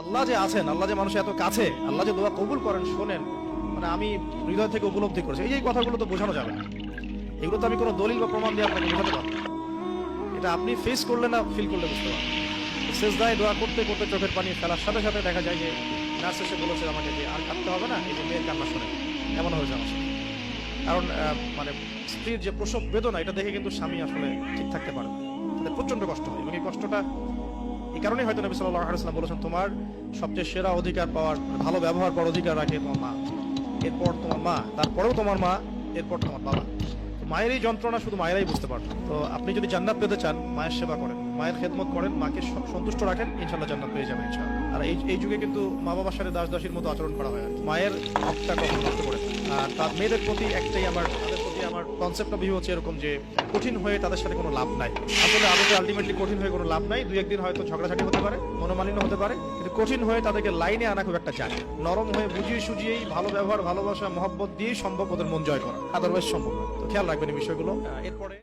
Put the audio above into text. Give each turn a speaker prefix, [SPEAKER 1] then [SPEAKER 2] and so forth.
[SPEAKER 1] আল্লাহ যে আছেন, আল্লাহ যে মানুষের এত কাছে, আল্লাহ যে দোয়া কবুল করেন, শোনেন, মানে আমি হৃদয় থেকে উপলব্ধি করেছি। এই কথাগুলো তো বোঝানো যাবে না, এগুলো তো আমি কোনো দলিল বা প্রমাণ দিয়ে আপনাকে বোঝাতে পারবো না। এটা আপনি ফেস করলে না, ফিল করলে বুঝতে পারবেন। সেজদায় দোয়া করতে করতে চোখের পানি ফেলার সাথে সাথে দেখা যায় যে নার্স এসে বলেছে আমাকে যে আর কাঁদতে হবে না, এই যে মেয়ের কান্না শোনেন, এমন হয়েছে আমার সাথে। কারণ মানে স্ত্রীর যে প্রসব বেদনা, এটা দেখে কিন্তু স্বামী আসলে ঠিক থাকতে পারে না, তাদের প্রচন্ড কষ্ট হয়। এবং এই কষ্টটা এই কারণেই হয়তো নবী সাল্লাল্লাহু আলাইহি ওয়াসাল্লাম বলেছেন, তোমার সবচেয়ে সেরা অধিকার পাওয়ার, ভালো ব্যবহার করার অধিকার রাখে তোমার মা, এরপর তোমার মা, তারপরেও তোমার মা, এরপর তোমার বাবা। মায়ের এই যন্ত্রণা শুধু মায়েরাই বুঝতে পারবে। তো আপনি যদি জান্নাত পেতে চান, মায়ের সেবা করেন, মায়ের খেদমত করেন, মাকে সন্তুষ্ট রাখেন, ইনশাআল্লাহ জান্নাত পেয়ে যাবেন ইনশাআল্লাহ। আর এই যুগে কিন্তু মা বাবার সাথে দাস দাসীর মতো আচরণ করা হয়। মায়ের হকটা কখন নষ্ট করে। আর তার মেয়েদের প্রতি একটাই তাদের প্রতি আমার কনসেপ্ট অফ ভিউ হচ্ছে এরকম যে কঠিন হয়ে তাদের সাথে কোনো লাভ নাই। আসলে আমাদের আলটিমেটলি কঠিন হয়ে কোনো লাভ নাই। দুই একদিন হয়তো ঝগড়াঝাটি হতে পারে, মনোমালিন্য হতে পারে, কিন্তু কঠিন হয়ে তাদেরকে লাইনে আনা খুব একটা যায়। নরম হয়ে বুঝিয়ে সুঝিয়েই, ভালো ব্যবহার, ভালোবাসা, মহব্বত দিয়েই সম্ভব ওদের মন জয় করা, আদারওয়াইজ সম্ভব না। তো খেয়াল রাখবেন এই বিষয়গুলো। এরপরে